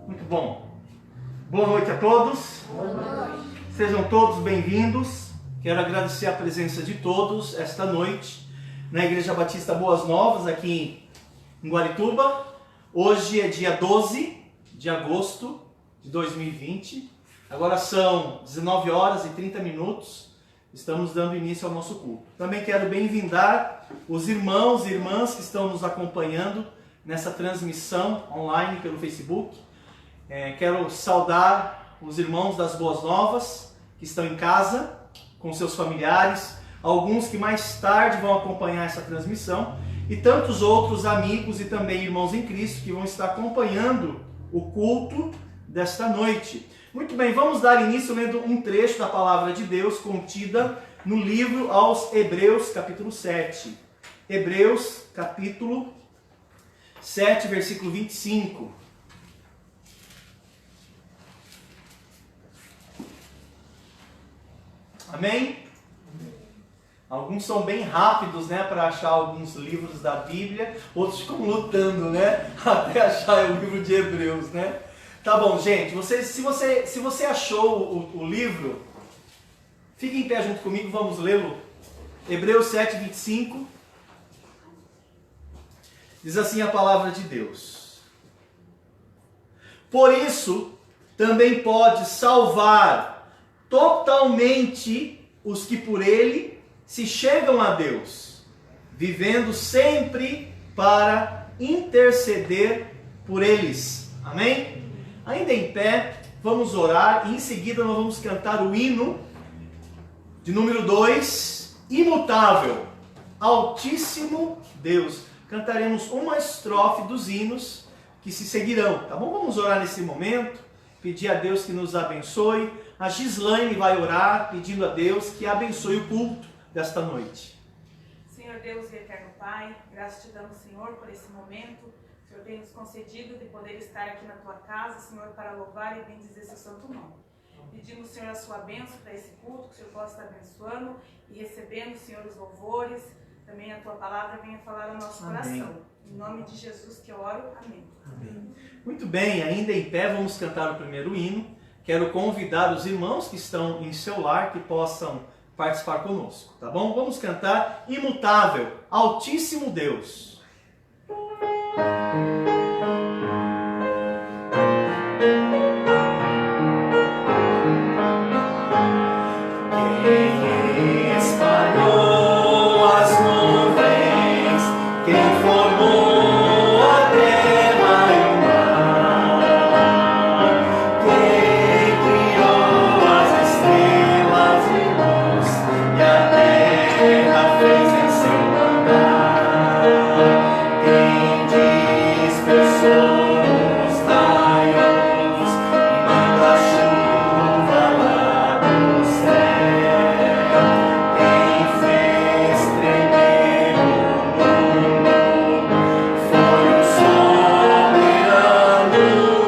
Muito bom. Boa noite a todos. Boa noite. Sejam todos bem-vindos. Quero agradecer a presença de todos esta noite na Igreja Batista Boas Novas, aqui em Guarituba. Hoje é dia 12 de agosto de 2020. Agora são 19 horas e 30 minutos. Estamos dando início ao nosso culto. Também quero bem-vindar os irmãos e irmãs que estão nos acompanhando nessa transmissão online pelo Facebook. Quero saudar os irmãos das Boas Novas que estão em casa com seus familiares, alguns que mais tarde vão acompanhar essa transmissão e tantos outros amigos e também irmãos em Cristo que vão estar acompanhando o culto desta noite. Muito bem, vamos dar início lendo um trecho da Palavra de Deus contida no livro aos Hebreus, capítulo 7. Hebreus, capítulo 7, versículo 25. Amém? Alguns são bem rápidos, né, para achar alguns livros da Bíblia, outros ficam lutando, né, até achar o livro de Hebreus, né? Tá bom, gente, se você achou o livro, fique em pé junto comigo, vamos lê-lo. Hebreus 7, 25. Diz assim a palavra de Deus: Por isso, também pode salvar totalmente os que por ele se chegam a Deus, vivendo sempre para interceder por eles. Amém? Ainda em pé, vamos orar e em seguida nós vamos cantar o hino de número 2, Imutável, Altíssimo Deus. Cantaremos uma estrofe dos hinos que se seguirão, tá bom? Vamos orar nesse momento, pedir a Deus que nos abençoe. A Gislaine vai orar pedindo a Deus que abençoe o culto desta noite. Senhor Deus e eterno Pai, graças te damos, Senhor, por esse momento. O Senhor tem nos concedido de poder estar aqui na tua casa, Senhor, para louvar e bendizer seu santo nome. Pedimos, Senhor, a sua bênção para esse culto, que o Senhor possa estar abençoando e recebendo, Senhor, os louvores. Também a tua palavra venha falar ao nosso coração. Em nome de Jesus que eu oro. Amém. Amém. Muito bem, ainda em pé vamos cantar o primeiro hino. Quero convidar os irmãos que estão em seu lar que possam participar conosco, tá bom? Vamos cantar Imutável, Altíssimo Deus. Quem espalhou as nuvens, quem formou a terra e o mar, quem criou as estrelas e luz e a terra fez em seu mandar, quem dispersou os raios e manda a chuva lá do céu, quem fez tremer o mundo foi o soberano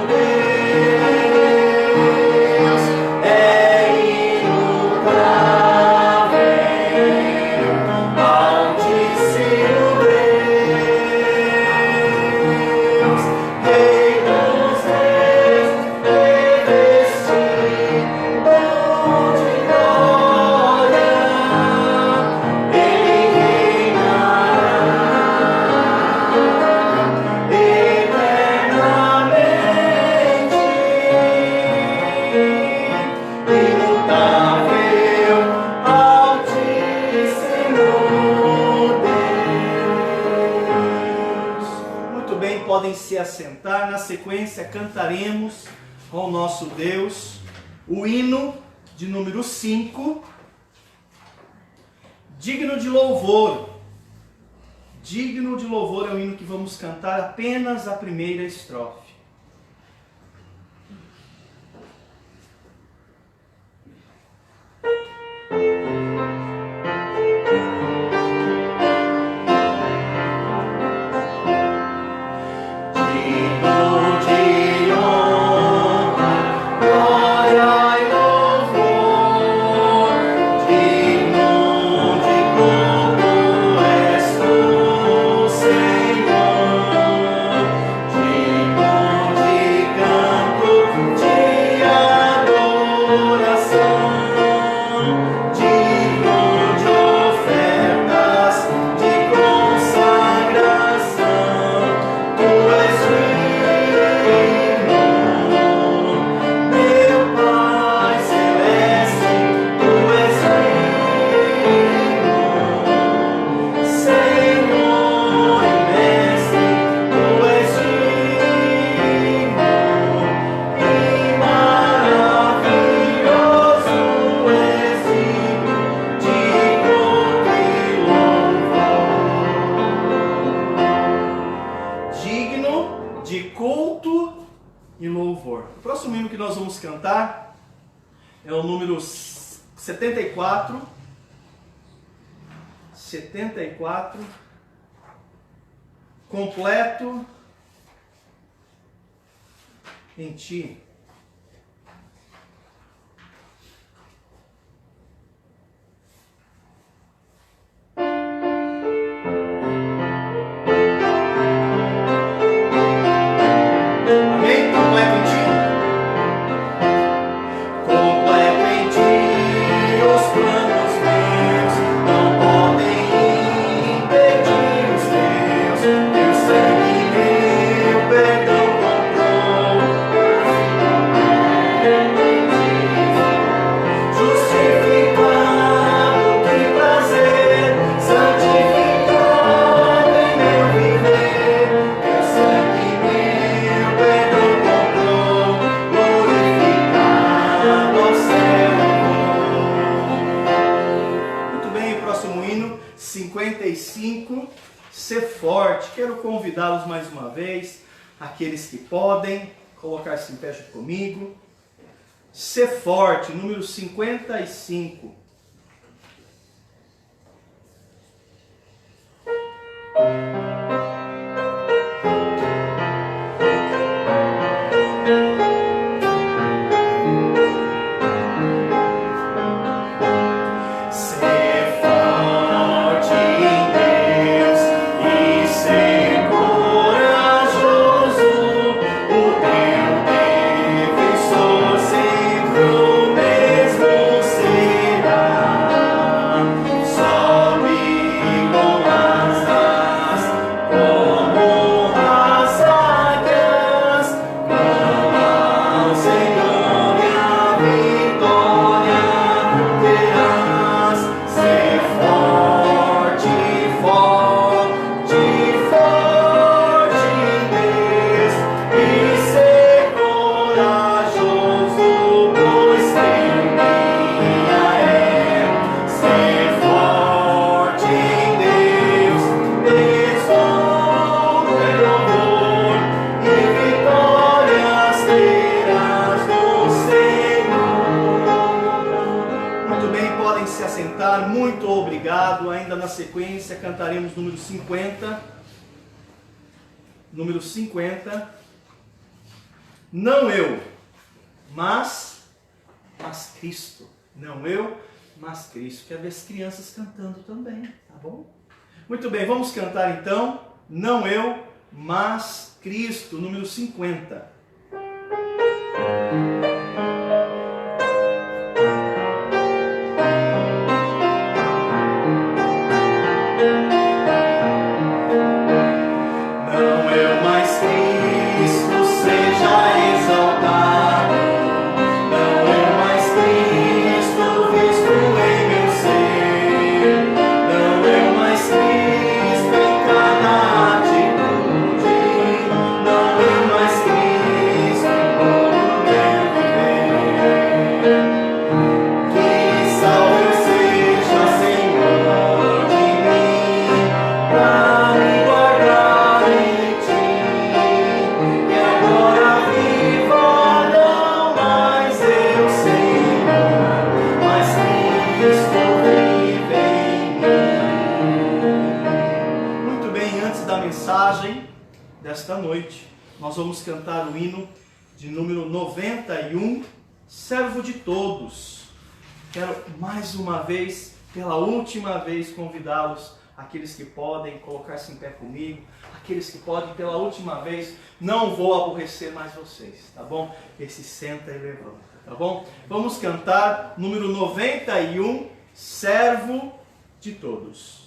Deus. É imutável, Altíssimo Deus, Rei dos reis, revestido de glória, Ele reinará eternamente. Imutável, Altíssimo Deus. Muito bem, podem se assentar. Na sequência, cantaremos ao nosso Deus o hino de número 5. Digno de louvor. Digno de louvor é o hino que vamos cantar apenas a primeira estrofe. O próximo hino que nós vamos cantar é o número 74. 74. Completo em ti. Ser forte. Quero convidá-los mais uma vez, aqueles que podem, colocar-se em pé junto comigo. Ser forte, número 55. Muito obrigado. Ainda na sequência cantaremos número 50. Número 50. Não eu, mas Cristo. Não eu, mas Cristo. Quero ver as crianças cantando também, tá bom? Muito bem, vamos cantar então. Não eu, mas Cristo. Número 50. Não é mais Cristo. desta noite. Nós vamos cantar o hino de número 91, Servo de Todos. Quero mais uma vez, pela última vez, convidá-los, aqueles que podem, colocar-se em pé comigo, aqueles que podem, pela última vez, não vou aborrecer mais vocês, tá bom? Esse senta e levanta, tá bom? Vamos cantar número 91, Servo de Todos.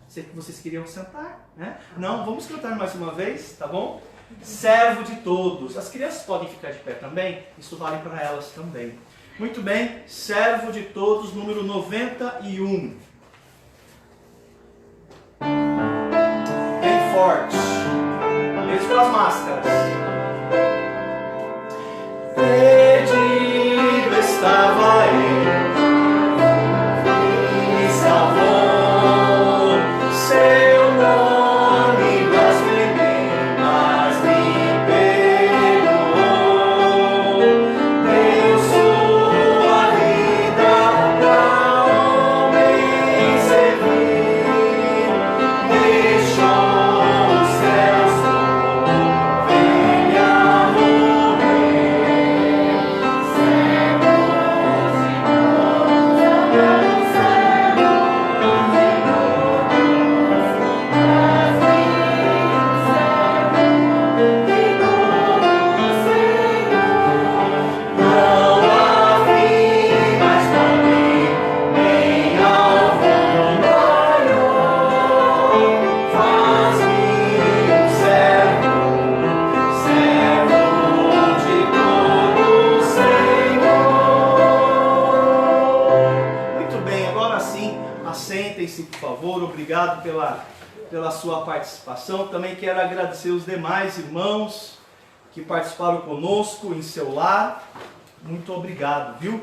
Sei que vocês queriam sentar, né? Não, vamos cantar mais uma vez, tá bom? Servo de todos. As crianças podem ficar de pé também, isso vale para elas também. Muito bem, Servo de Todos, número 91. Bem forte. Mesmo com as máscaras. Perdido estava eu. Seu nome blasfemei, mas me perdoou. Deu sua vida pra homem servir, deixou os céus venha morrer. Servo de todos, por favor, obrigado pela sua participação. Também quero agradecer os demais irmãos que participaram conosco em seu lar. Muito obrigado, viu?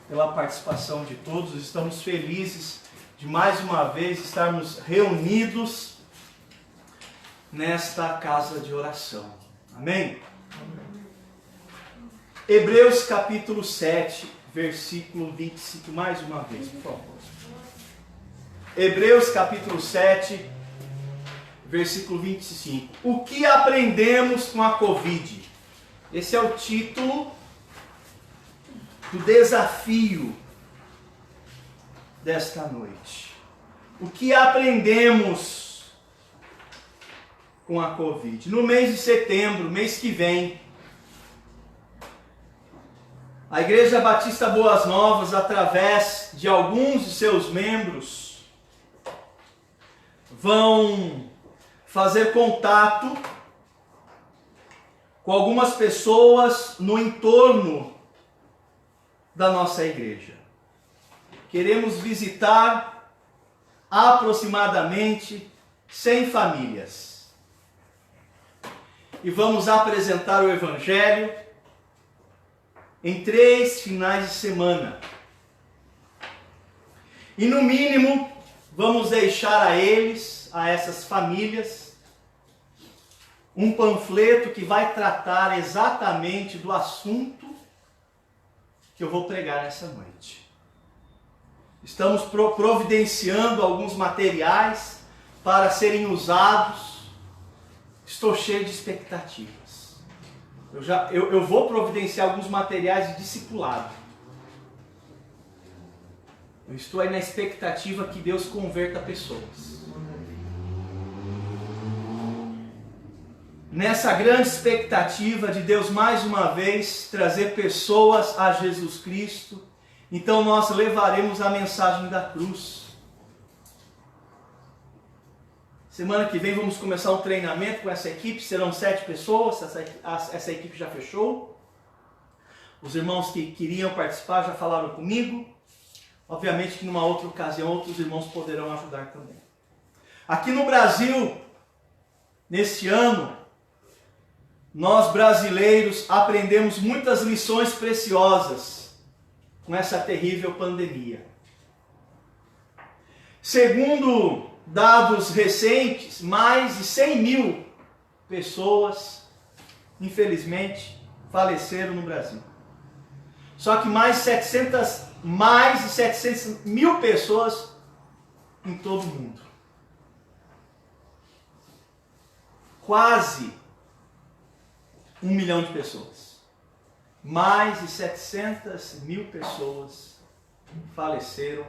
Pela participação de todos. Estamos felizes de mais uma vez estarmos reunidos nesta casa de oração. Amém? Hebreus capítulo 7, versículo 25, mais uma vez, por favor. Hebreus capítulo 7, versículo 25. O que aprendemos com a Covid? Esse é o título do desafio desta noite. O que aprendemos com a Covid? No mês de setembro, mês que vem, a Igreja Batista Boas Novas, através de alguns de seus membros, vão fazer contato com algumas pessoas no entorno da nossa igreja. Queremos visitar aproximadamente 100 famílias. E vamos apresentar o Evangelho em 3 finais de semana. E no mínimo, vamos deixar a eles, a essas famílias, um panfleto que vai tratar exatamente do assunto que eu vou pregar nessa noite. Estamos providenciando alguns materiais para serem usados. Estou cheio de expectativas. Eu vou providenciar alguns materiais de discipulado. Eu estou aí na expectativa que Deus converta pessoas. Nessa grande expectativa de Deus mais uma vez trazer pessoas a Jesus Cristo, então nós levaremos a mensagem da cruz. Semana que vem vamos começar um treinamento com essa equipe, serão 7 pessoas, essa equipe já fechou. Os irmãos que queriam participar já falaram comigo. Obviamente que numa outra ocasião outros irmãos poderão ajudar também. Aqui no Brasil, neste ano, nós brasileiros aprendemos muitas lições preciosas com essa terrível pandemia. Segundo dados recentes, mais de 100 mil pessoas, infelizmente, faleceram no Brasil. Só que mais de 700 mil pessoas em todo o mundo. Quase 1 milhão de pessoas. Mais de 700 mil pessoas faleceram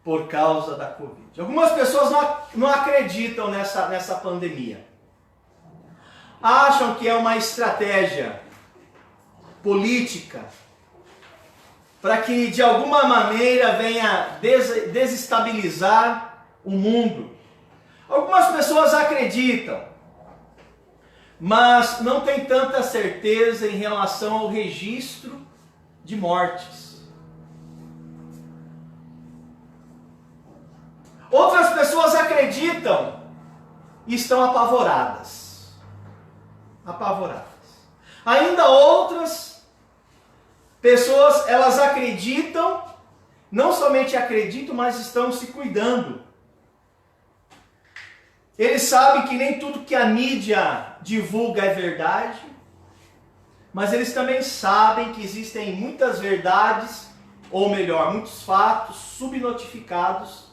por causa da Covid. Algumas pessoas não acreditam nessa pandemia. Acham que é uma estratégia política para que de alguma maneira venha desestabilizar o mundo. Algumas pessoas acreditam, mas não tem tanta certeza em relação ao registro de mortes. Outras pessoas acreditam e estão apavoradas. Ainda outras pessoas, elas acreditam, não somente acreditam, mas estão se cuidando. Eles sabem que nem tudo que a mídia divulga é verdade, mas eles também sabem que existem muitas verdades, ou melhor, muitos fatos subnotificados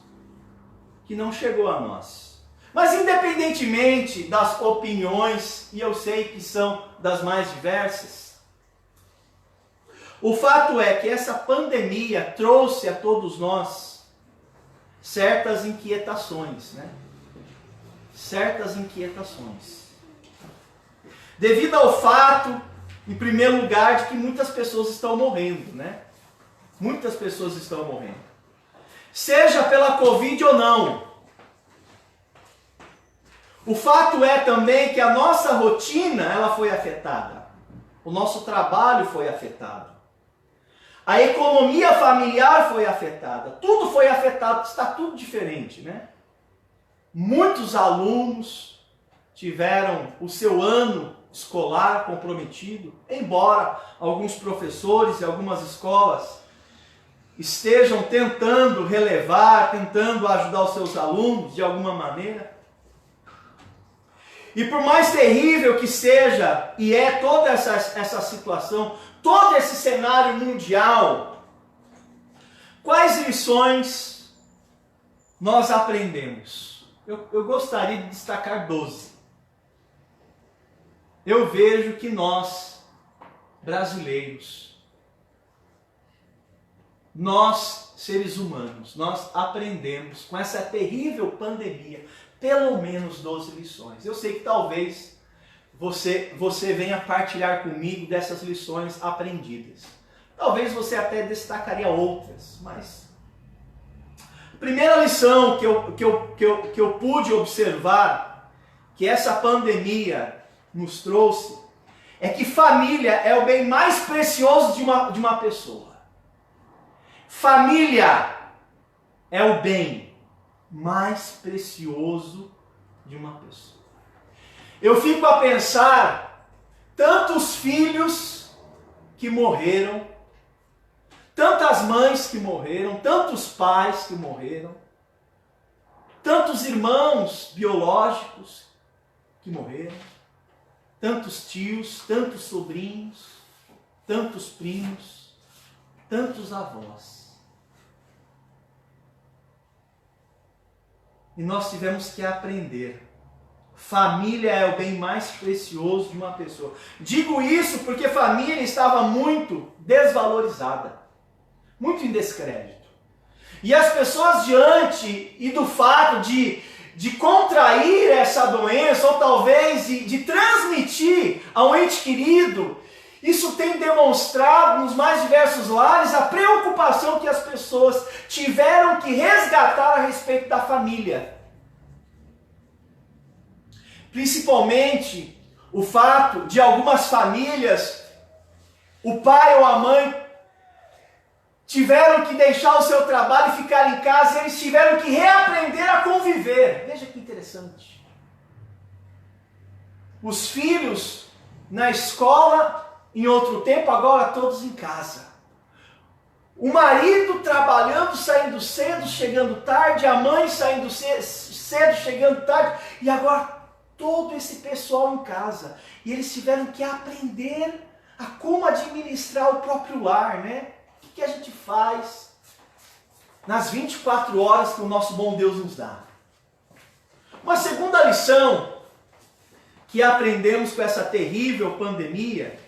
que não chegou a nós. Mas independentemente das opiniões, e eu sei que são das mais diversas, o fato é que essa pandemia trouxe a todos nós certas inquietações, né? Certas inquietações. Devido ao fato, em primeiro lugar, de que muitas pessoas estão morrendo, né? Muitas pessoas estão morrendo. Seja pela Covid ou não. O fato é também que a nossa rotina, ela foi afetada. O nosso trabalho foi afetado. A economia familiar foi afetada. Tudo foi afetado, está tudo diferente, né? Muitos alunos tiveram o seu ano escolar comprometido, embora alguns professores e algumas escolas estejam tentando relevar, tentando ajudar os seus alunos de alguma maneira. E por mais terrível que seja, e é toda essa situação, todo esse cenário mundial, quais lições nós aprendemos? Eu gostaria de destacar 12. Eu vejo que nós, brasileiros, nós, seres humanos, nós aprendemos com essa terrível pandemia pelo menos 12 lições. Eu sei que talvez você venha partilhar comigo dessas lições aprendidas. Talvez você até destacaria outras, mas a primeira lição que eu pude observar, que essa pandemia nos trouxe, é que família é o bem mais precioso de uma pessoa. Família é o bem mais precioso de uma pessoa. Eu fico a pensar tantos filhos que morreram, tantas mães que morreram, tantos pais que morreram, tantos irmãos biológicos que morreram, tantos tios, tantos sobrinhos, tantos primos, tantos avós. E nós tivemos que aprender. Família é o bem mais precioso de uma pessoa. Digo isso porque família estava muito desvalorizada, muito em descrédito. E as pessoas, diante e do fato de contrair essa doença, ou talvez de transmitir ao ente querido, isso tem demonstrado nos mais diversos lares a preocupação que as pessoas tiveram que resgatar a respeito da família. Principalmente o fato de algumas famílias, o pai ou a mãe tiveram que deixar o seu trabalho e ficar em casa, e eles tiveram que reaprender a conviver. Veja que interessante. Os filhos na escola, em outro tempo, agora todos em casa. O marido trabalhando, saindo cedo, chegando tarde, a mãe saindo cedo, chegando tarde, e agora todo esse pessoal em casa. E eles tiveram que aprender a como administrar o próprio lar, né? O que a gente faz nas 24 horas que o nosso bom Deus nos dá? Uma segunda lição que aprendemos com essa terrível pandemia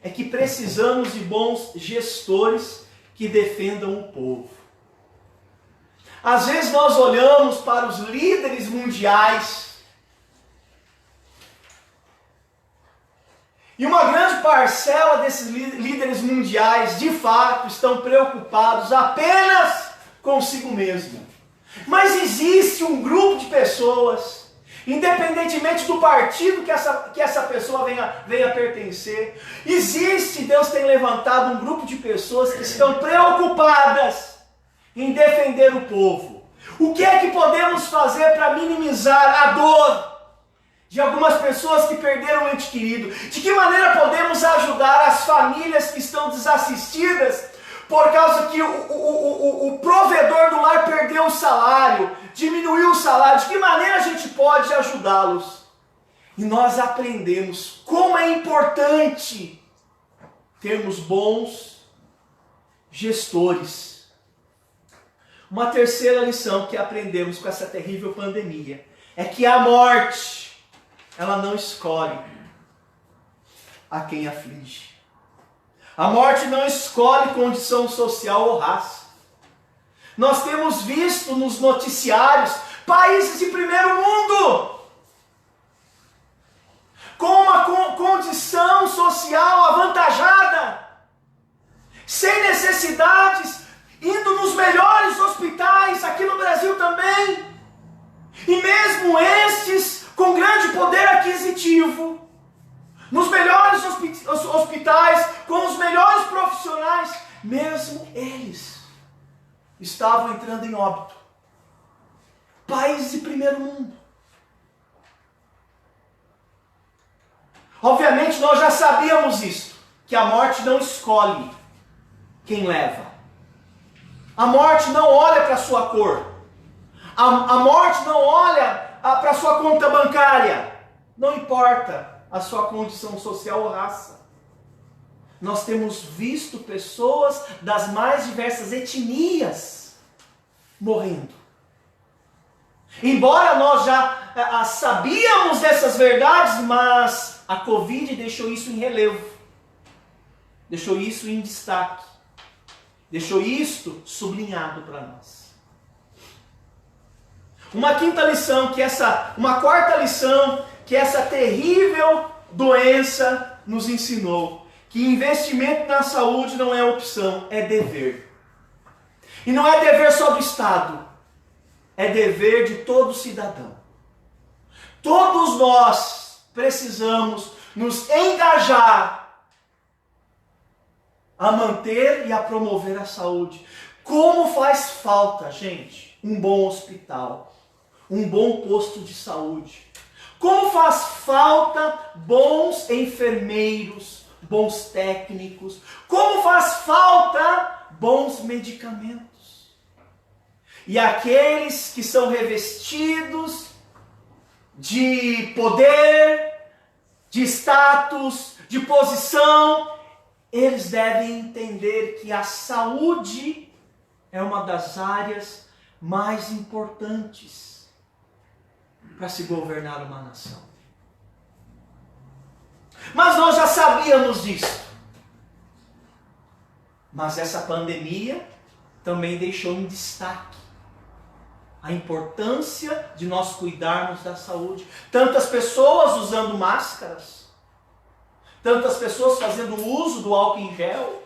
é que precisamos de bons gestores que defendam o povo. Às vezes nós olhamos para os líderes mundiais e uma grande parcela desses líderes mundiais, de fato, estão preocupados apenas consigo mesmo. Mas existe um grupo de pessoas, independentemente do partido que essa pessoa venha pertencer, Deus tem levantado um grupo de pessoas que estão preocupadas em defender o povo. O que é que podemos fazer para minimizar a dor de algumas pessoas que perderam um ente querido? De que maneira podemos ajudar as famílias que estão desassistidas por causa que o provedor do lar perdeu o salário, diminuiu o salário? De que maneira a gente pode ajudá-los? E nós aprendemos como é importante termos bons gestores. Uma terceira lição que aprendemos com essa terrível pandemia é que a morte, ela não escolhe a quem aflige. A morte não escolhe condição social ou raça. Nós temos visto nos noticiários países de primeiro mundo com uma condição social avantajada, sem necessidades, indo nos melhores hospitais, aqui no Brasil também, e mesmo estes com grande poder aquisitivo, nos melhores hospitais, com os melhores profissionais, mesmo eles estavam entrando em óbito. Países de primeiro mundo. Obviamente nós já sabíamos isso, que a morte não escolhe quem leva. A morte não olha para a sua cor. A morte não olha para a sua conta bancária. Não importa a sua condição social ou raça. Nós temos visto pessoas das mais diversas etnias morrendo. Embora nós já sabíamos dessas verdades, mas a Covid deixou isso em relevo. Deixou isso em destaque. Deixou isto sublinhado para nós. Uma quarta lição que essa terrível doença nos ensinou: que investimento na saúde não é opção, é dever. E não é dever só do Estado, é dever de todo cidadão. Todos nós precisamos nos engajar a manter e a promover a saúde. Como faz falta, gente, um bom hospital, um bom posto de saúde. Como faz falta bons enfermeiros, bons técnicos. Como faz falta bons medicamentos. E aqueles que são revestidos de poder, de status, de posição, eles devem entender que a saúde é uma das áreas mais importantes para se governar uma nação. Mas nós já sabíamos disso. Mas essa pandemia também deixou em destaque a importância de nós cuidarmos da saúde. Tantas pessoas usando máscaras, tantas pessoas fazendo uso do álcool em gel.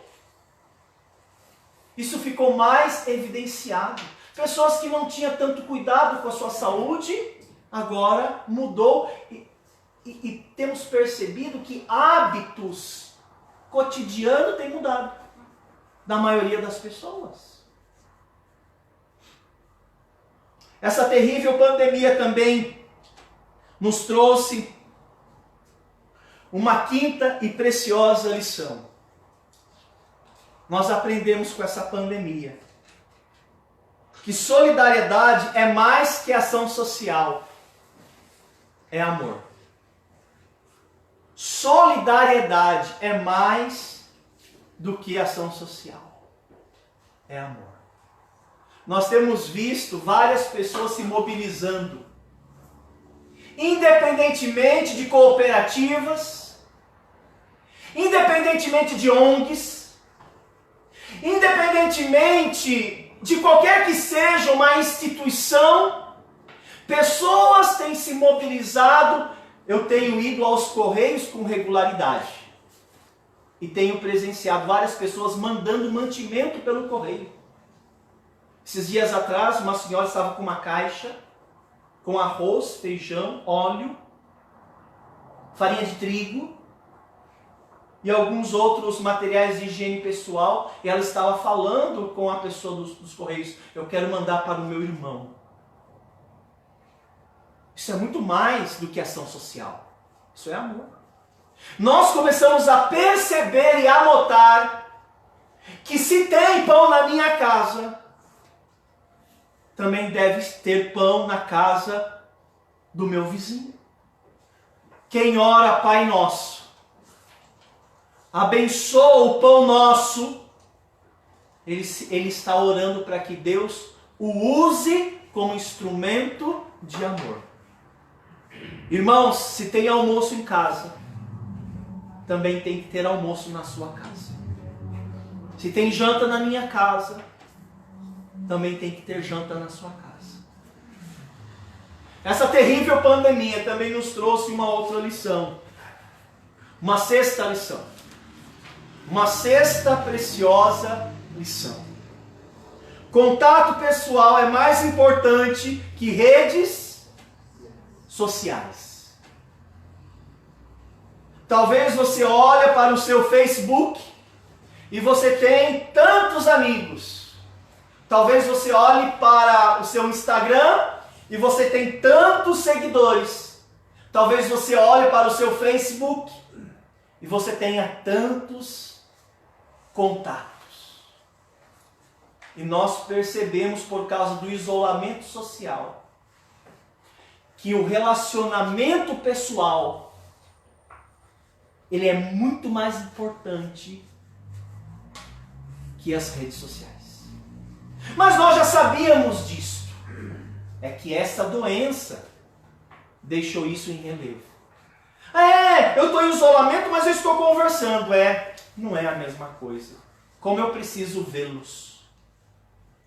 Isso ficou mais evidenciado. Pessoas que não tinham tanto cuidado com a sua saúde, agora mudou. E temos percebido que hábitos cotidianos têm mudado da maioria das pessoas. Essa terrível pandemia também nos trouxe uma quinta e preciosa lição. Nós aprendemos com essa pandemia que solidariedade é mais que ação social, é amor. Solidariedade é mais do que ação social, é amor. Nós temos visto várias pessoas se mobilizando, independentemente de cooperativas, independentemente de ONGs, independentemente de qualquer que seja uma instituição, pessoas têm se mobilizado. Eu tenho ido aos Correios com regularidade e tenho presenciado várias pessoas mandando mantimento pelo correio. Esses dias atrás, uma senhora estava com uma caixa com arroz, feijão, óleo, farinha de trigo e alguns outros materiais de higiene pessoal, e ela estava falando com a pessoa dos Correios: eu quero mandar para o meu irmão. Isso é muito mais do que ação social. Isso é amor. Nós começamos a perceber e a notar que se tem pão na minha casa, também deve ter pão na casa do meu vizinho. Quem ora, Pai Nosso, abençoa o pão nosso, ele está orando para que Deus o use como instrumento de amor. Irmãos, se tem almoço em casa, também tem que ter almoço na sua casa. Se tem janta na minha casa, também tem que ter janta na sua casa. Essa terrível pandemia também nos trouxe uma outra lição. Uma sexta lição. Uma sexta preciosa lição. Contato pessoal é mais importante que redes sociais. Talvez você olhe para o seu Facebook e você tem tantos amigos. Talvez você olhe para o seu Instagram e você tem tantos seguidores. Talvez você olhe para o seu Facebook e você tenha tantos contatos. E nós percebemos, por causa do isolamento social, que o relacionamento pessoal, ele é muito mais importante que as redes sociais. Mas nós já sabíamos disso. É que essa doença deixou isso em relevo. Eu estou em isolamento, mas eu estou conversando. Não é a mesma coisa. Como eu preciso vê-los.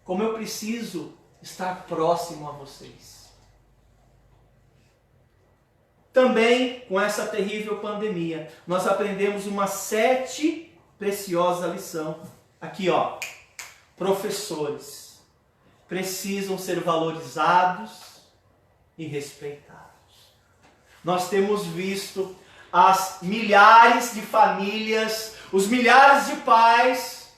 Como eu preciso estar próximo a vocês. Também, com essa terrível pandemia, nós aprendemos uma 7ª preciosa lição. Aqui, ó. Professores precisam ser valorizados e respeitados. Nós temos visto as milhares de famílias, os milhares de pais,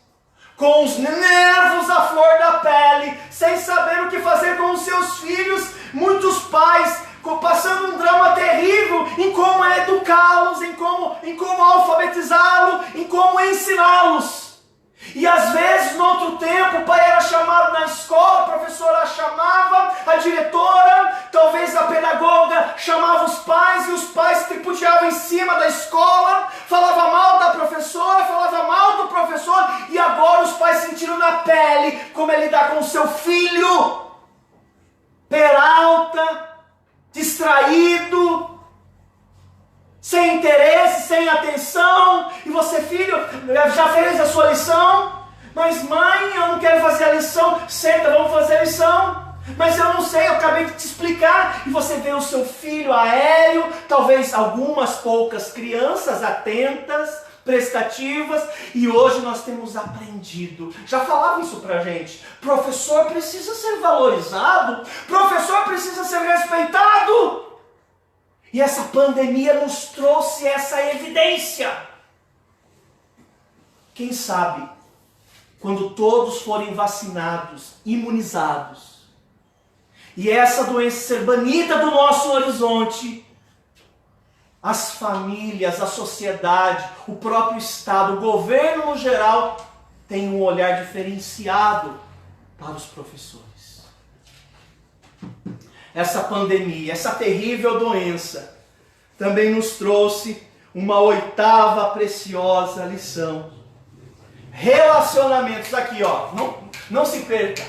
com os nervos à flor da pele, sem saber o que fazer com os seus filhos. Muitos pais passando um drama terrível em como educá-los, em como alfabetizá-los, em como ensiná-los. E às vezes, no outro tempo, o pai era chamado na escola, a professora chamava, a diretora, talvez a pedagoga chamava os pais, e os pais tripudiavam em cima da escola, falava mal da professora, falava mal pele como é lidar com o seu filho, peralta, distraído, sem interesse, sem atenção, e você, filho, já fez a sua lição? Mas mãe, eu não quero fazer a lição. Senta, vamos fazer a lição. Mas eu não sei, eu acabei de te explicar. E você vê o seu filho aéreo, talvez algumas poucas crianças atentas, prestativas, e hoje nós temos aprendido. Já falava isso pra gente. Professor precisa ser valorizado, professor precisa ser respeitado. E essa pandemia nos trouxe essa evidência. Quem sabe, quando todos forem vacinados, imunizados, e essa doença ser banida do nosso horizonte, as famílias, a sociedade, o próprio Estado, o governo no geral, tem um olhar diferenciado para os professores. Essa pandemia, essa terrível doença, também nos trouxe uma oitava preciosa lição. Relacionamentos, aqui ó, não se perca.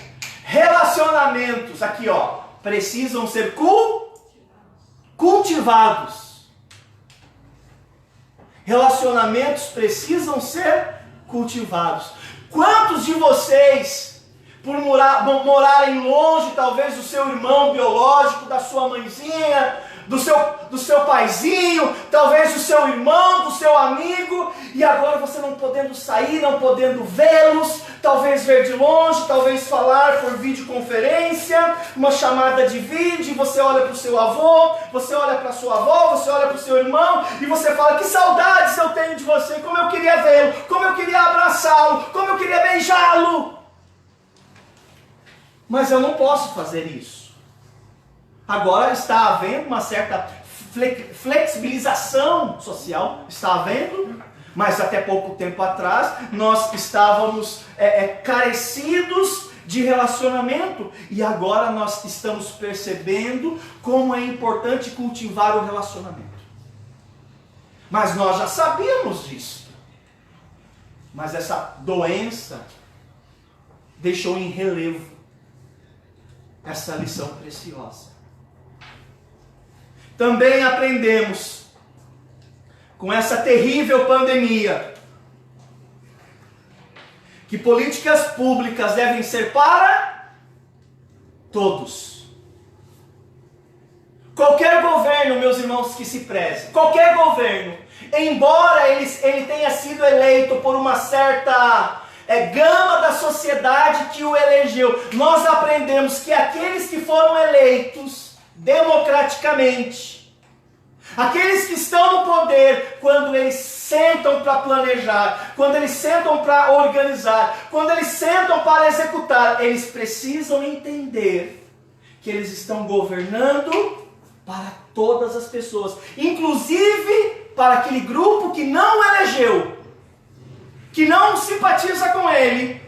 Relacionamentos, aqui ó, precisam ser cultivados. Relacionamentos precisam ser cultivados. Quantos de vocês, por morarem longe, talvez do seu irmão biológico, da sua mãezinha, do seu paizinho, talvez do seu irmão, do seu amigo, e agora você não podendo sair, não podendo vê-los, talvez ver de longe, talvez falar por videoconferência, uma chamada de vídeo, você olha para o seu avô, você olha para a sua avó, você olha para o seu irmão, e você fala, que saudades eu tenho de você, como eu queria vê-lo, como eu queria abraçá-lo, como eu queria beijá-lo. Mas eu não posso fazer isso. Agora está havendo uma certa flexibilização social, está havendo, mas até pouco tempo atrás nós estávamos carecidos de relacionamento, e agora nós estamos percebendo como é importante cultivar o relacionamento. Mas nós já sabíamos disso. Mas essa doença deixou em relevo essa lição preciosa. Também aprendemos com essa terrível pandemia que políticas públicas devem ser para todos. Qualquer governo, meus irmãos, que se preze, qualquer governo, embora ele tenha sido eleito por uma certa gama da sociedade que o elegeu, nós aprendemos que aqueles que foram eleitos democraticamente, aqueles que estão no poder, quando eles sentam para planejar, quando eles sentam para organizar, quando eles sentam para executar, eles precisam entender que eles estão governando para todas as pessoas, inclusive para aquele grupo que não elegeu, que não simpatiza com ele.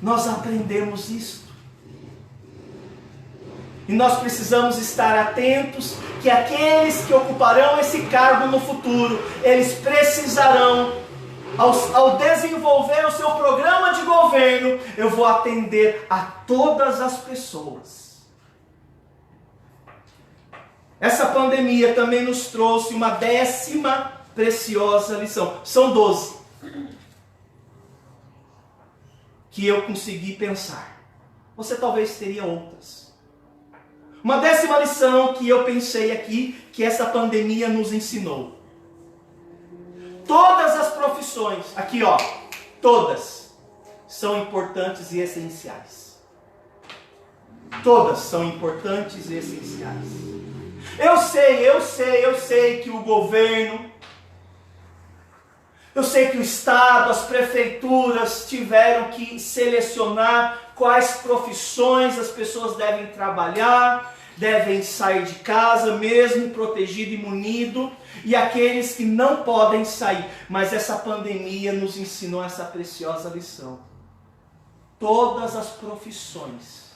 Nós aprendemos isso. E nós precisamos estar atentos que aqueles que ocuparão esse cargo no futuro, eles precisarão, ao desenvolver o seu programa de governo, eu vou atender a todas as pessoas. Essa pandemia também nos trouxe uma 10ª preciosa lição. São 12 que eu consegui pensar. Você talvez teria outras. Uma 10ª lição que eu pensei aqui, que essa pandemia nos ensinou. Todas as profissões, aqui ó, todas, são importantes e essenciais. Todas são importantes e essenciais. Eu sei que o governo, eu sei que o Estado, as prefeituras tiveram que selecionar quais profissões as pessoas devem trabalhar, devem sair de casa, mesmo protegido e munido, e aqueles que não podem sair. Mas essa pandemia nos ensinou essa preciosa lição. Todas as profissões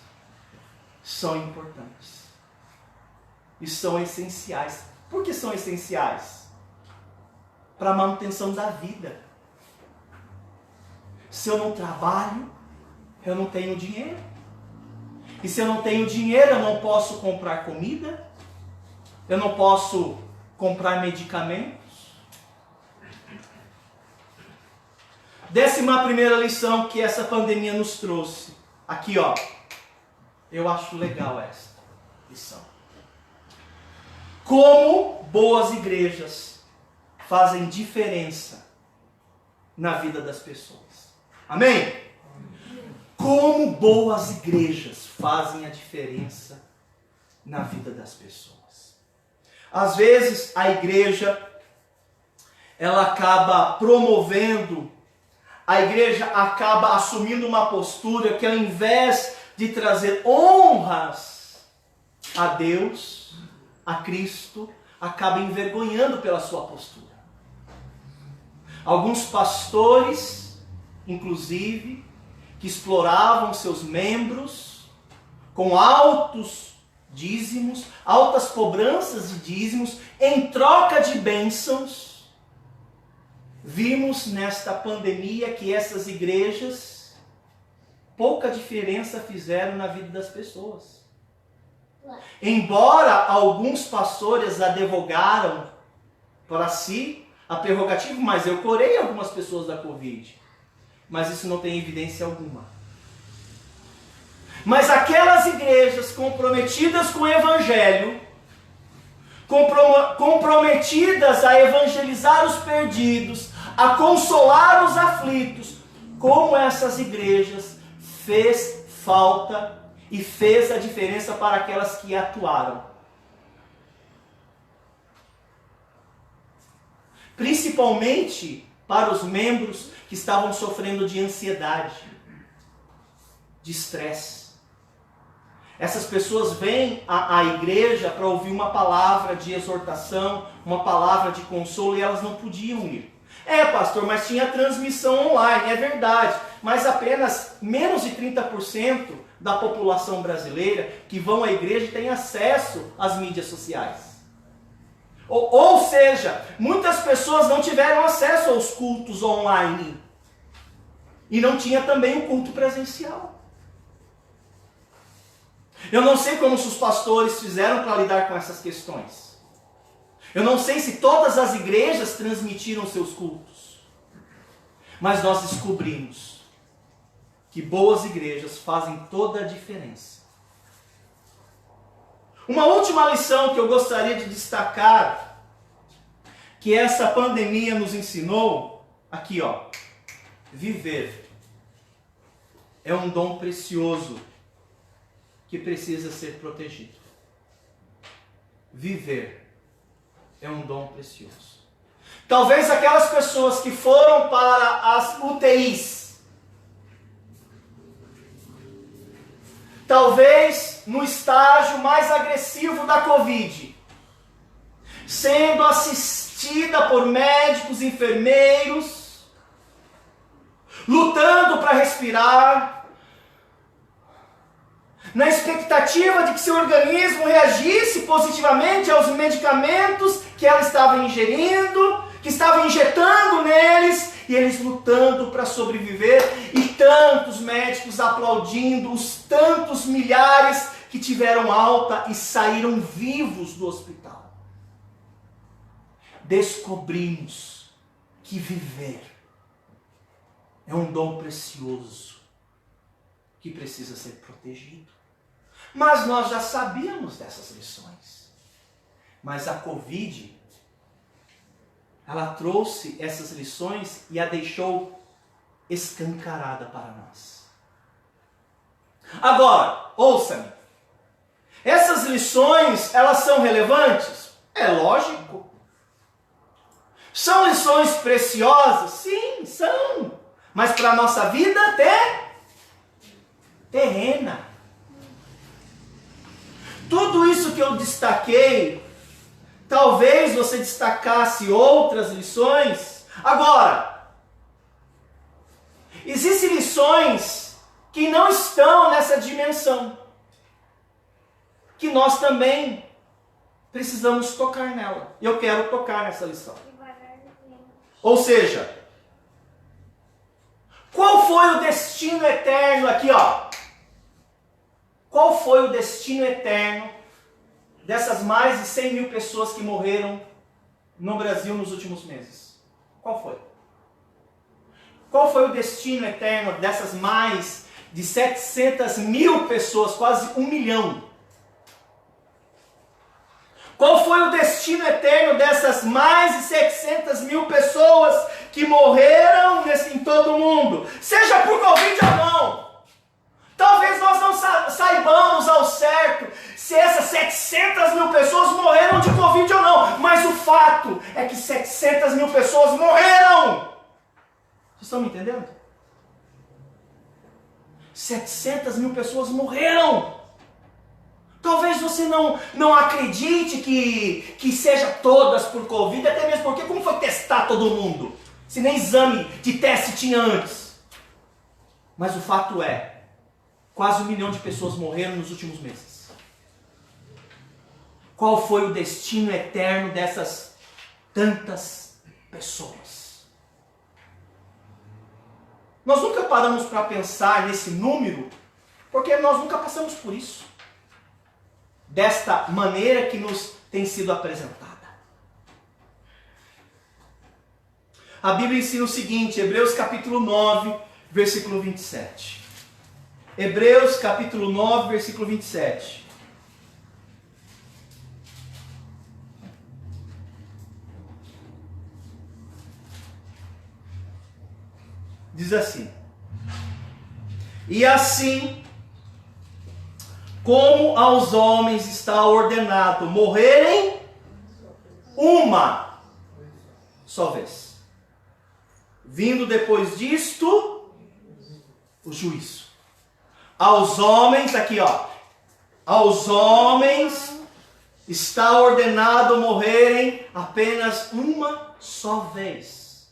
são importantes e são essenciais. Por que são essenciais? Para a manutenção da vida. Se eu não trabalho, eu não tenho dinheiro. E se eu não tenho dinheiro, eu não posso comprar comida, eu não posso comprar medicamentos. 11ª lição que essa pandemia nos trouxe. Aqui, ó. Eu acho legal essa lição. Como boas igrejas fazem diferença na vida das pessoas. Amém? Como boas igrejas fazem a diferença na vida das pessoas. Às vezes a igreja ela acaba promovendo, a igreja acaba assumindo uma postura que ao invés de trazer honras a Deus, a Cristo, acaba envergonhando pela sua postura. Alguns pastores, inclusive, que exploravam seus membros com altos dízimos, altas cobranças de dízimos, em troca de bênçãos. Vimos nesta pandemia que essas igrejas pouca diferença fizeram na vida das pessoas. Embora alguns pastores advogaram para si a prerrogativa, mas eu curei algumas pessoas da Covid. Mas isso não tem evidência alguma. Mas aquelas igrejas comprometidas com o Evangelho, comprometidas a evangelizar os perdidos, a consolar os aflitos, como essas igrejas fez falta e fez a diferença para aquelas que atuaram. Principalmente para os membros que estavam sofrendo de ansiedade, de estresse. Essas pessoas vêm à igreja para ouvir uma palavra de exortação, uma palavra de consolo, e elas não podiam ir. Pastor, mas tinha transmissão online, é verdade, mas apenas menos de 30% da população brasileira que vão à igreja tem acesso às mídias sociais. Ou seja, muitas pessoas não tiveram acesso aos cultos online. E não tinha também o culto presencial. Eu não sei como os pastores fizeram para lidar com essas questões. Eu não sei se todas as igrejas transmitiram seus cultos. Mas nós descobrimos que boas igrejas fazem toda a diferença. Uma última lição que eu gostaria de destacar, que essa pandemia nos ensinou, aqui ó, viver é um dom precioso que precisa ser protegido. Viver é um dom precioso. Talvez aquelas pessoas que foram para as UTIs, talvez no estágio mais agressivo da Covid, sendo assistida por médicos, enfermeiros, lutando para respirar, na expectativa de que seu organismo reagisse positivamente aos medicamentos que ela estava ingerindo, que estava injetando neles, e eles lutando para sobreviver, e tantos médicos aplaudindo os tantos milhares que tiveram alta e saíram vivos do hospital. Descobrimos que viver é um dom precioso que precisa ser protegido. Mas nós já sabíamos dessas lições. Mas a Covid, ela trouxe essas lições e a deixou escancarada para nós. Agora, ouça-me. Essas lições, elas são relevantes? É lógico. São lições preciosas? Sim, são. Mas para a nossa vida até terrena. Tudo isso que eu destaquei, talvez você destacasse outras lições. Agora, existem lições que não estão nessa dimensão, que nós também precisamos tocar nela. E eu quero tocar nessa lição. Ou seja, qual destino eterno aqui, ó. Qual foi o destino eterno dessas mais de 100 mil pessoas que morreram no Brasil nos últimos meses? Qual foi? Qual foi o destino eterno dessas mais de 700 mil pessoas, quase 1 milhão? Qual foi o destino eterno dessas mais de 700 mil pessoas que morreram em todo o mundo? Seja por Covid ou não. Talvez nós não saibamos ao certo se essas 700 mil pessoas morreram de Covid ou não. Mas o fato é que 700 mil pessoas morreram. Vocês estão me entendendo? 700 mil pessoas morreram. Talvez você não acredite que seja todas por Covid, até mesmo porque como foi testar todo mundo? Se nem exame de teste tinha antes. Mas o fato é, quase 1 milhão de pessoas morreram nos últimos meses. Qual foi o destino eterno dessas tantas pessoas? Nós nunca paramos para pensar nesse número, porque nós nunca passamos por isso. Desta maneira que nos tem sido apresentada. A Bíblia ensina o seguinte, Hebreus capítulo 9, versículo 27. Hebreus capítulo 9, versículo 27. Diz assim: e assim, como aos homens está ordenado morrerem uma só vez, vindo depois disto o juízo. Aos homens, aqui ó, aos homens está ordenado morrerem apenas uma só vez,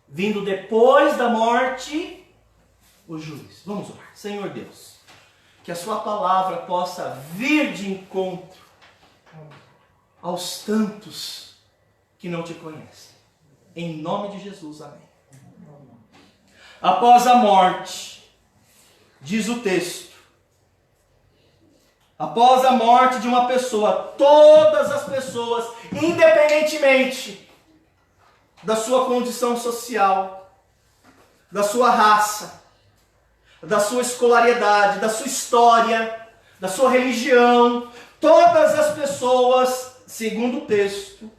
vindo depois da morte o juízo. Vamos orar. Senhor Deus, que a sua palavra possa vir de encontro aos tantos que não te conhecem. Em nome de Jesus, amém. Após a morte, diz o texto, após a morte de uma pessoa, todas as pessoas, independentemente da sua condição social, da sua raça, da sua escolaridade, da sua história, da sua religião, todas as pessoas, segundo o texto,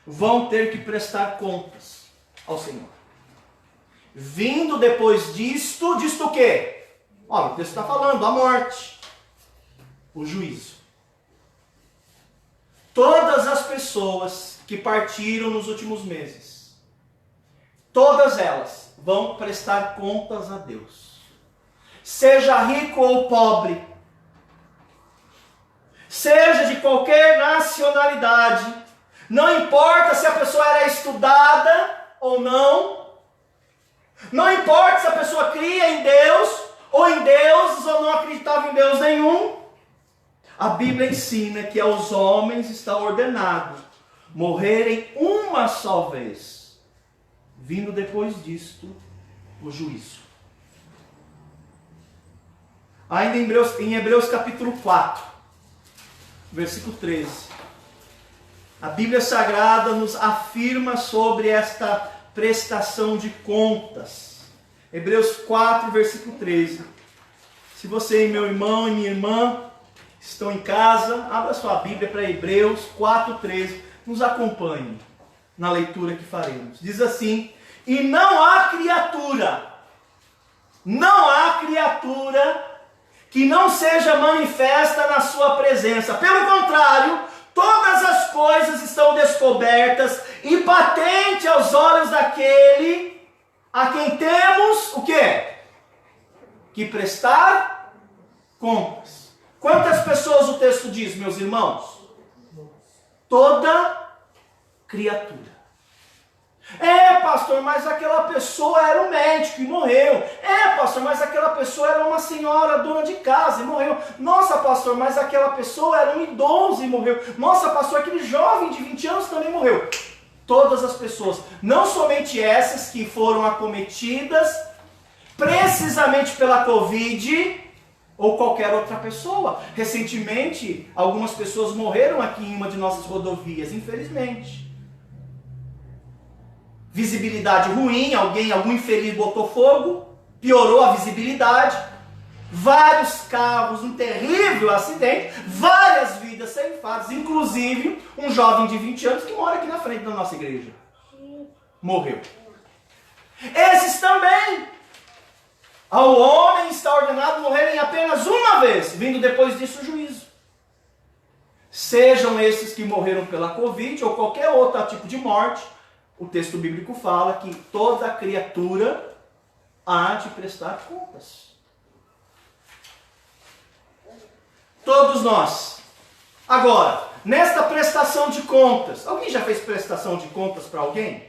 vão ter que prestar contas ao Senhor. Vindo depois disto o quê? Olha, o texto está falando, a morte, o juízo. Todas as pessoas que partiram nos últimos meses, todas elas vão prestar contas a Deus. Seja rico ou pobre, seja de qualquer nacionalidade, não importa se a pessoa era estudada ou não, não importa se a pessoa cria em Deus, ou em deuses, ou não acreditava em Deus nenhum, a Bíblia ensina que aos homens está ordenado morrerem uma só vez, vindo depois disto o juízo. Ainda em Hebreus capítulo 4, versículo 13, a Bíblia Sagrada nos afirma sobre esta prestação de contas. Hebreus 4, versículo 13. Se você, meu irmão e minha irmã, estão em casa, abra sua Bíblia para Hebreus 4, 13. Nos acompanhe na leitura que faremos. Diz assim: e não há criatura que não seja manifesta na sua presença. Pelo contrário, todas as coisas estão descobertas e patente aos olhos daquele a quem temos o quê? Que prestar contas. Quantas pessoas o texto diz, meus irmãos? Toda criatura. Pastor, mas aquela pessoa era um médico e morreu. Pastor, mas aquela pessoa era uma senhora dona de casa e morreu. Nossa, pastor, mas aquela pessoa era um idoso e morreu. Nossa, pastor, aquele jovem de 20 anos também morreu. Todas as pessoas, não somente essas que foram acometidas precisamente pela Covid ou qualquer outra pessoa. Recentemente, algumas pessoas morreram aqui em uma de nossas rodovias, infelizmente. Visibilidade ruim, algum infeliz botou fogo, piorou a visibilidade. Vários carros, um terrível acidente, várias vidas ceifadas, inclusive um jovem de 20 anos que mora aqui na frente da nossa igreja. Morreu. Esses também. Ao homem está ordenado morrerem apenas uma vez, vindo depois disso o juízo. Sejam esses que morreram pela Covid ou qualquer outro tipo de morte, o texto bíblico fala que toda criatura há de prestar contas. Todos nós. Agora, nesta prestação de contas, alguém já fez prestação de contas para alguém?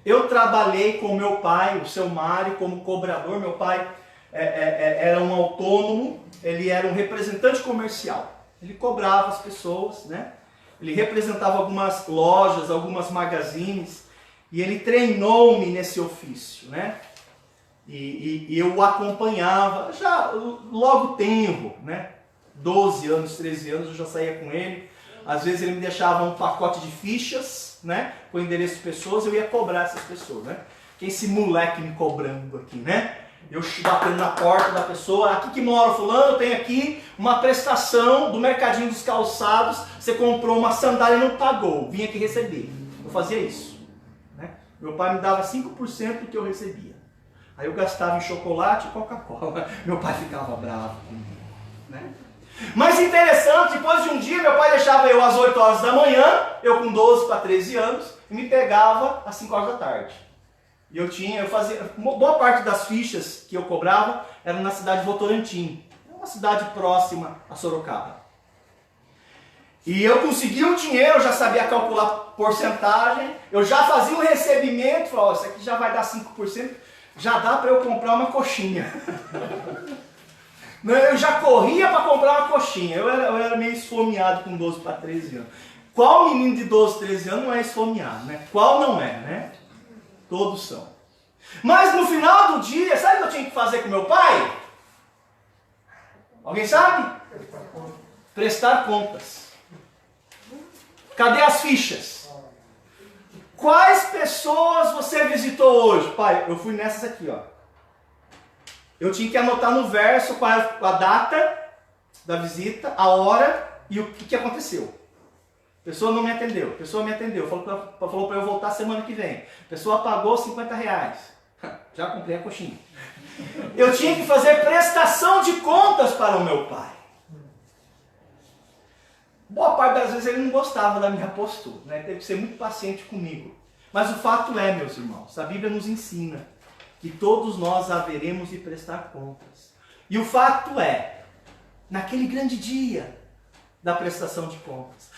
Eu trabalhei com meu pai, o seu Mário, como cobrador. Meu pai era um autônomo, ele era um representante comercial. Ele cobrava as pessoas, né? Ele representava algumas lojas, algumas magazines, e ele treinou-me nesse ofício, né? E eu o acompanhava, já logo tenro, né? 12 anos, 13 anos, eu já saía com ele. Às vezes ele me deixava um pacote de fichas, né, com endereço de pessoas, eu ia cobrar essas pessoas, né? Quem esse moleque me cobrando aqui, né? Eu batendo na porta da pessoa, aqui que mora o fulano, eu tenho aqui uma prestação do Mercadinho dos Calçados, você comprou uma sandália e não pagou, vim aqui receber. Eu fazia isso, né? Meu pai me dava 5% do que eu recebia. Aí eu gastava em chocolate e Coca-Cola. Meu pai ficava bravo comigo, né? Mas interessante, depois de um dia, meu pai deixava eu às 8 horas da manhã, eu com 12 para 13 anos, e me pegava às 5 horas da tarde. E eu fazia, boa parte das fichas que eu cobrava eram na cidade de Votorantim, uma cidade próxima a Sorocaba. E eu conseguia um dinheiro, eu já sabia calcular porcentagem, eu já fazia um recebimento, falava, isso aqui já vai dar 5%, já dá para eu comprar uma coxinha. Eu já corria para comprar uma coxinha. Eu era meio esfomeado com 12 para 13 anos. Qual menino de 12, 13 anos não é esfomeado, né? Qual não é, né? Todos são. Mas no final do dia, sabe o que eu tinha que fazer com meu pai? Alguém sabe? Prestar contas. Cadê as fichas? Quais pessoas você visitou hoje? Pai, eu fui nessas aqui, ó. Eu tinha que anotar no verso qual a data da visita, a hora e o que aconteceu. A pessoa não me atendeu, a pessoa me atendeu, falou para eu voltar semana que vem. A pessoa pagou R$50. Já comprei a coxinha. Eu tinha que fazer prestação de contas para o meu pai. Boa parte das vezes ele não gostava da minha postura, né? Teve que ser muito paciente comigo. Mas o fato é, meus irmãos, a Bíblia nos ensina que todos nós haveremos de prestar contas. E o fato é, naquele grande dia da prestação de contas,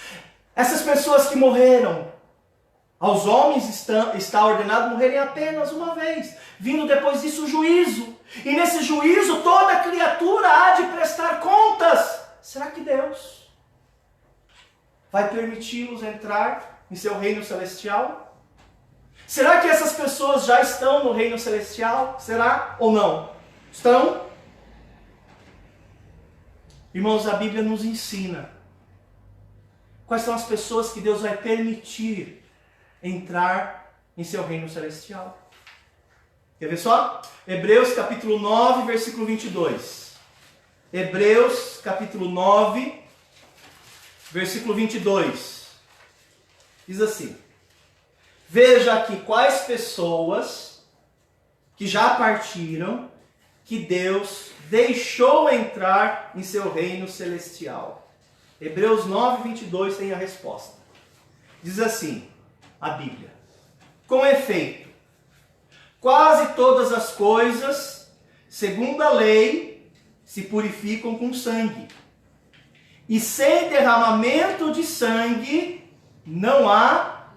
essas pessoas que morreram, aos homens está ordenado morrerem apenas uma vez, vindo depois disso o juízo. E nesse juízo toda criatura há de prestar contas. Será que Deus vai permiti-los entrar em seu reino celestial? Será que essas pessoas já estão no reino celestial? Será ou não? Estão? Irmãos, a Bíblia nos ensina quais são as pessoas que Deus vai permitir entrar em seu reino celestial. Quer ver só? Hebreus capítulo 9, versículo 22. Hebreus capítulo 9, versículo 22. Diz assim: veja aqui quais pessoas que já partiram, que Deus deixou entrar em seu reino celestial. Hebreus 9, 22 tem a resposta. Diz assim, a Bíblia: com efeito, quase todas as coisas, segundo a lei, se purificam com sangue. E sem derramamento de sangue, não há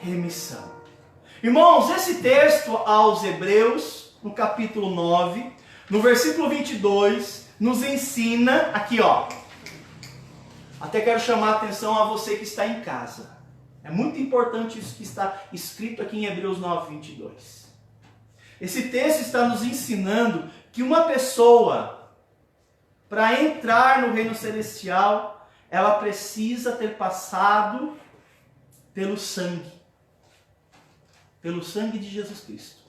remissão. Irmãos, esse texto aos Hebreus, no capítulo 9, no versículo 22, nos ensina, aqui ó, até quero chamar a atenção a você que está em casa. É muito importante isso que está escrito aqui em Hebreus 9, 22. Esse texto está nos ensinando que uma pessoa, para entrar no reino celestial, ela precisa ter passado pelo sangue de Jesus Cristo.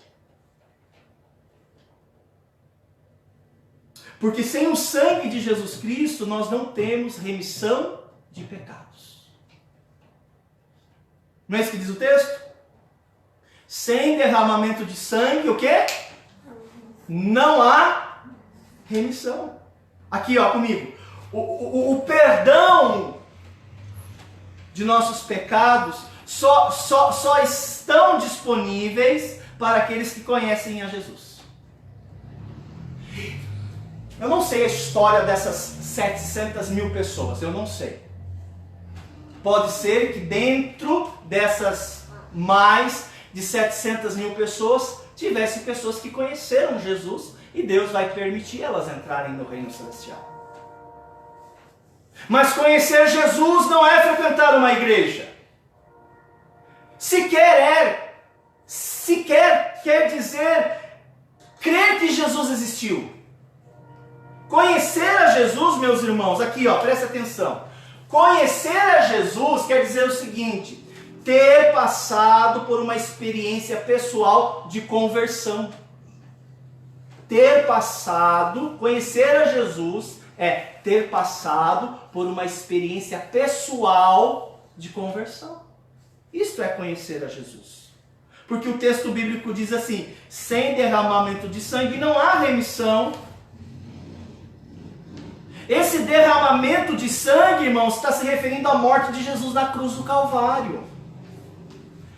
Porque sem o sangue de Jesus Cristo, nós não temos remissão de pecados. Não é isso que diz o texto? Sem derramamento de sangue, o quê? Não há remissão. Aqui, ó, comigo. O perdão de nossos pecados só estão disponíveis para aqueles que conhecem a Jesus. Eu não sei a história dessas 700 mil pessoas, eu não sei. Pode ser que dentro dessas mais de 700 mil pessoas, tivesse pessoas que conheceram Jesus e Deus vai permitir elas entrarem no reino celestial. Mas conhecer Jesus não é frequentar uma igreja. Sequer quer dizer crer que Jesus existiu. Conhecer a Jesus, meus irmãos, aqui ó, presta atenção. Conhecer a Jesus quer dizer o seguinte: ter passado por uma experiência pessoal de conversão. Conhecer a Jesus é ter passado por uma experiência pessoal de conversão. Isto é conhecer a Jesus. Porque o texto bíblico diz assim: sem derramamento de sangue não há remissão. Esse derramamento de sangue, irmãos, está se referindo à morte de Jesus na cruz do Calvário.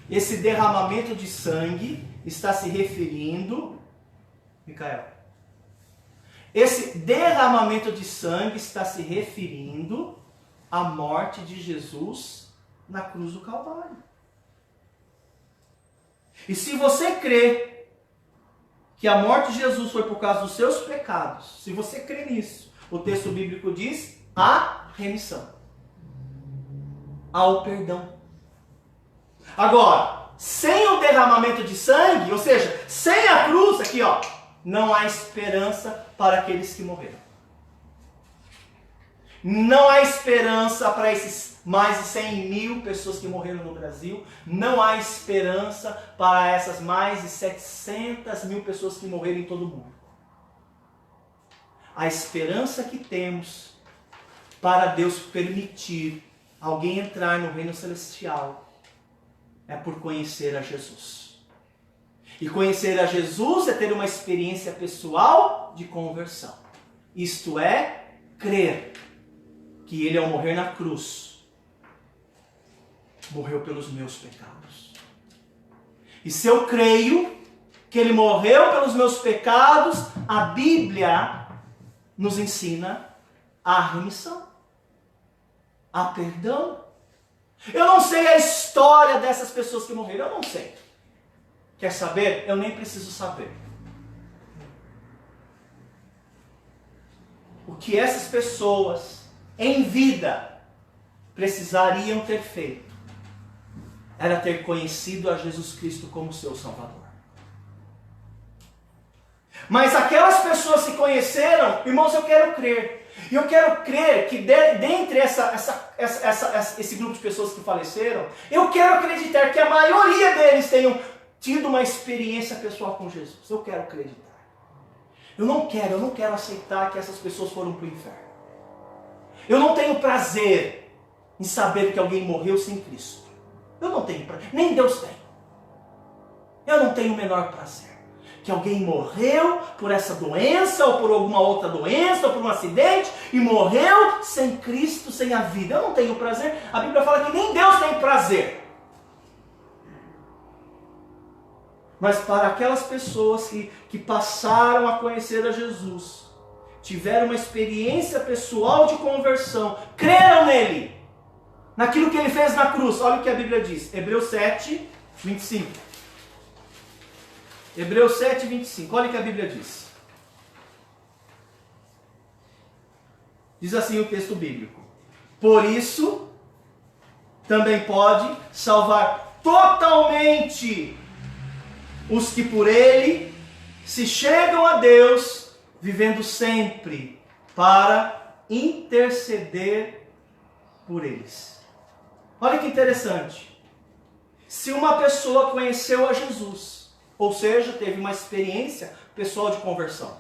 Esse derramamento de sangue está se referindo, Micael, esse derramamento de sangue está se referindo à morte de Jesus na cruz do Calvário. E se você crê que a morte de Jesus foi por causa dos seus pecados, se você crê nisso, o texto bíblico diz: há remissão, há o perdão. Agora, sem o derramamento de sangue, ou seja, sem a cruz, aqui ó, não há esperança para aqueles que morreram. Não há esperança para esses mais de 100 mil pessoas que morreram no Brasil. Não há esperança para essas mais de 700 mil pessoas que morreram em todo o mundo. A esperança que temos para Deus permitir alguém entrar no reino celestial é por conhecer a Jesus. E conhecer a Jesus é ter uma experiência pessoal de conversão. Isto é, crer que Ele, ao morrer na cruz, morreu pelos meus pecados. E se eu creio que Ele morreu pelos meus pecados, a Bíblia nos ensina a remissão, a perdão. Eu não sei a história dessas pessoas que morreram, eu não sei. Quer saber? Eu nem preciso saber. O que essas pessoas em vida precisariam ter feito era ter conhecido a Jesus Cristo como seu Salvador. Mas aquelas pessoas que conheceram, irmãos, eu quero crer. E eu quero crer que dentre esse grupo de pessoas que faleceram, eu quero acreditar que a maioria deles tenham tido uma experiência pessoal com Jesus. Eu quero acreditar. Eu não quero aceitar que essas pessoas foram para o inferno. Eu não tenho prazer em saber que alguém morreu sem Cristo. Eu não tenho prazer, nem Deus tem. Eu não tenho o menor prazer que alguém morreu por essa doença, ou por alguma outra doença, ou por um acidente, e morreu sem Cristo, sem a vida. Eu não tenho prazer. A Bíblia fala que nem Deus tem prazer. Mas para aquelas pessoas que passaram a conhecer a Jesus, tiveram uma experiência pessoal de conversão, creram nele, naquilo que ele fez na cruz. Olha o que a Bíblia diz, Hebreus 7, 25. Hebreus 7, 25. Olha o que a Bíblia diz. Diz assim o texto bíblico: por isso, também pode salvar totalmente os que por ele se chegam a Deus vivendo sempre para interceder por eles. Olha que interessante. Se uma pessoa conheceu a Jesus, ou seja, teve uma experiência pessoal de conversão.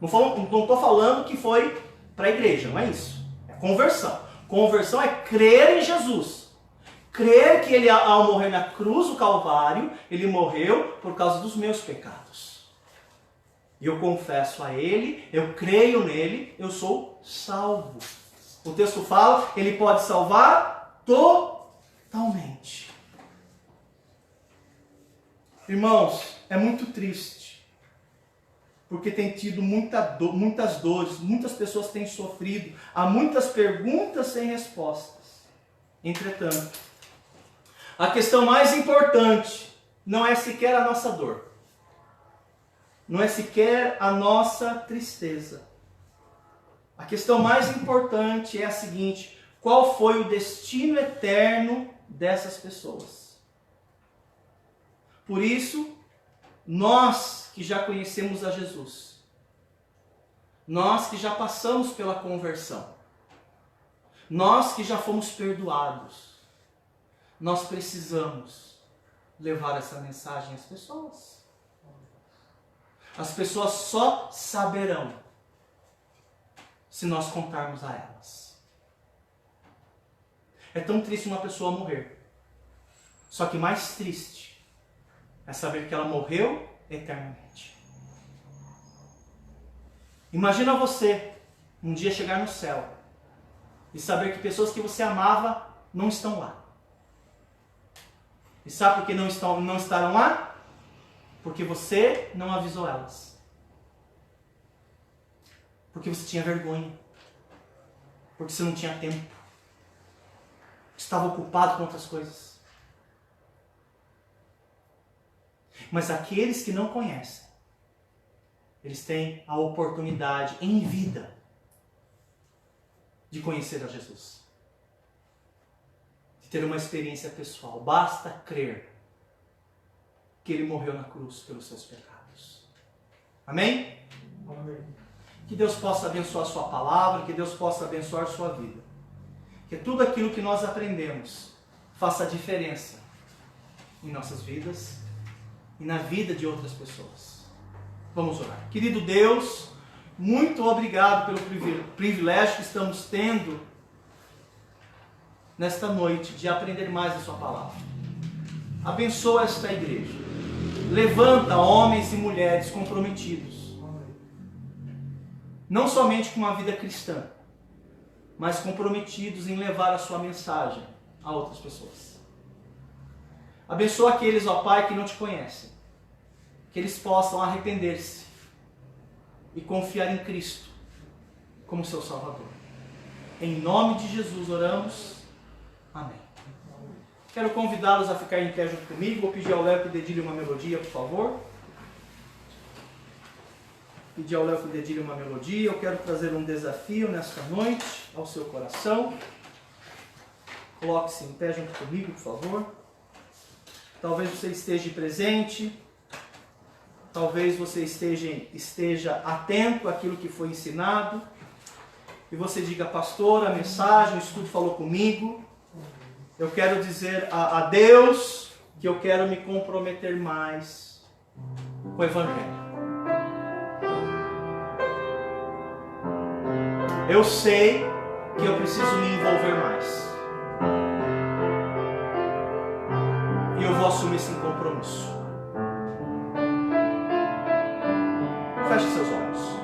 Não estou falando que foi para a igreja, não é isso. É conversão. Conversão é crer em Jesus. Crer que ele, ao morrer na cruz do Calvário, ele morreu por causa dos meus pecados. E eu confesso a ele, eu creio nele, eu sou salvo. O texto fala, ele pode salvar totalmente. Irmãos, é muito triste, porque tem tido muitas dores, muitas pessoas têm sofrido, há muitas perguntas sem respostas. Entretanto, a questão mais importante não é sequer a nossa dor, não é sequer a nossa tristeza. A questão mais importante é a seguinte: qual foi o destino eterno dessas pessoas? Por isso, nós que já conhecemos a Jesus, nós que já passamos pela conversão, nós que já fomos perdoados, nós precisamos levar essa mensagem às pessoas. As pessoas só saberão se nós contarmos a elas. É tão triste uma pessoa morrer. Só que mais triste é saber que ela morreu eternamente. Imagina você um dia chegar no céu e saber que pessoas que você amava não estão lá. E sabe por que não estarão lá? Porque você não avisou elas. Porque você tinha vergonha. Porque você não tinha tempo. Estava ocupado com outras coisas. Mas aqueles que não conhecem, eles têm a oportunidade em vida de conhecer a Jesus. De ter uma experiência pessoal. Basta crer que Ele morreu na cruz pelos seus pecados. Amém? Amém. Que Deus possa abençoar a sua palavra, que Deus possa abençoar a sua vida. Que tudo aquilo que nós aprendemos faça diferença em nossas vidas e na vida de outras pessoas. Vamos orar. Querido Deus, muito obrigado pelo privilégio que estamos tendo nesta noite de aprender mais a sua palavra. Abençoa esta igreja. Levanta homens e mulheres comprometidos. Não somente com uma vida cristã, mas comprometidos em levar a sua mensagem a outras pessoas. Abençoa aqueles, ó Pai, que não te conhecem. Que eles possam arrepender-se e confiar em Cristo como seu Salvador. Em nome de Jesus oramos. Amém. Quero convidá-los a ficar em pé junto comigo. Vou pedir ao Léo que dedilhe uma melodia, por favor. Pedir ao Léo que dedilhe uma melodia. Eu quero trazer um desafio nesta noite ao seu coração. Coloque-se em pé junto comigo, por favor. Talvez você esteja presente. Talvez você esteja atento àquilo que foi ensinado. E você diga: pastor, a mensagem, o estudo falou comigo. Eu quero dizer a Deus que eu quero me comprometer mais com o Evangelho. Eu sei que eu preciso me envolver mais. E eu vou assumir esse compromisso. Feche seus olhos.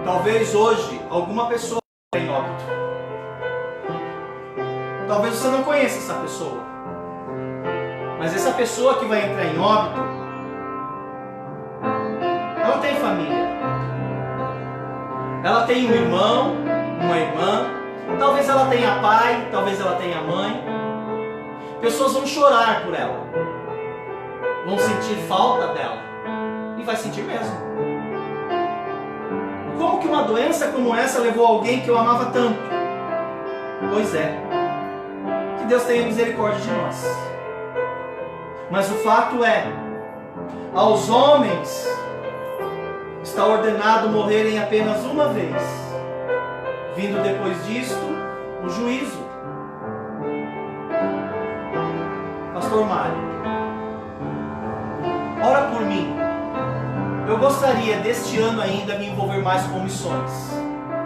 Talvez hoje alguma pessoa em óbito. Talvez você não conheça essa pessoa. Mas essa pessoa que vai entrar em óbito, ela tem família. Ela tem um irmão, uma irmã. Talvez ela tenha pai, talvez ela tenha mãe. Pessoas vão chorar por ela. Vão sentir falta dela. E vai sentir mesmo. Como que uma doença como essa levou alguém que eu amava tanto? Pois é. Que Deus tenha misericórdia de nós. Mas o fato é, aos homens está ordenado morrerem apenas uma vez, vindo depois disto o juízo. Pastor Mário, ora por mim. Eu gostaria deste ano ainda me envolver mais com missões,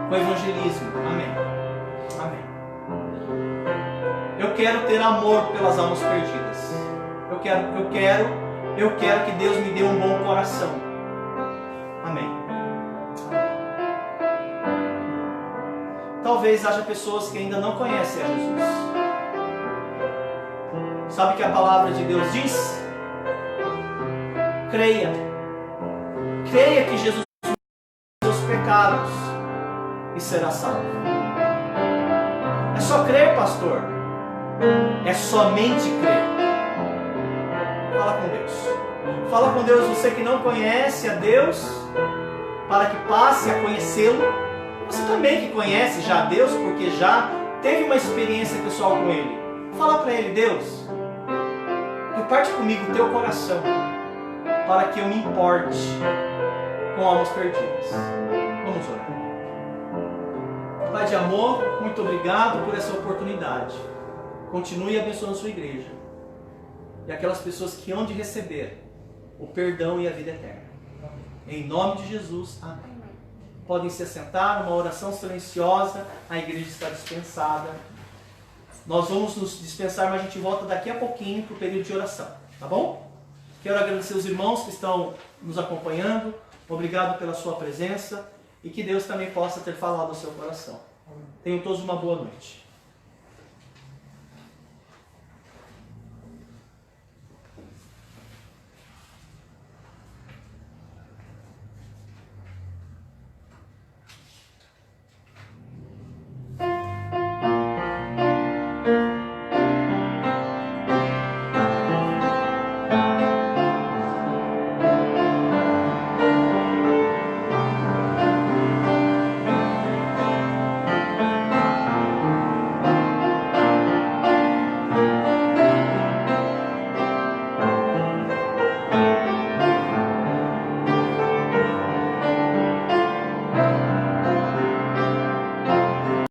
com evangelismo. Amém. Amém. Eu quero ter amor pelas almas perdidas. Eu quero que Deus me dê um bom coração. Amém. Talvez haja pessoas que ainda não conhecem a Jesus. Sabe o que a palavra de Deus diz? Creia. Creia que Jesus perdoa os pecados e será salvo. É só crer, pastor. É somente crer. Fala com Deus. Fala com Deus, você que não conhece a Deus, para que passe a conhecê-lo. Você também que conhece já a Deus, porque já teve uma experiência pessoal com Ele. Fala para Ele, Deus, reparte comigo o teu coração, para que eu me importe com almas perdidas. Vamos orar. Pai de amor, muito obrigado por essa oportunidade. Continue abençoando a sua igreja e aquelas pessoas que hão de receber o perdão e a vida eterna. Em nome de Jesus, amém. Podem se assentar, uma oração silenciosa, a igreja está dispensada. Nós vamos nos dispensar, mas a gente volta daqui a pouquinho para o período de oração, tá bom? Quero agradecer os irmãos que estão nos acompanhando, obrigado pela sua presença e que Deus também possa ter falado ao seu coração. Tenham todos uma boa noite.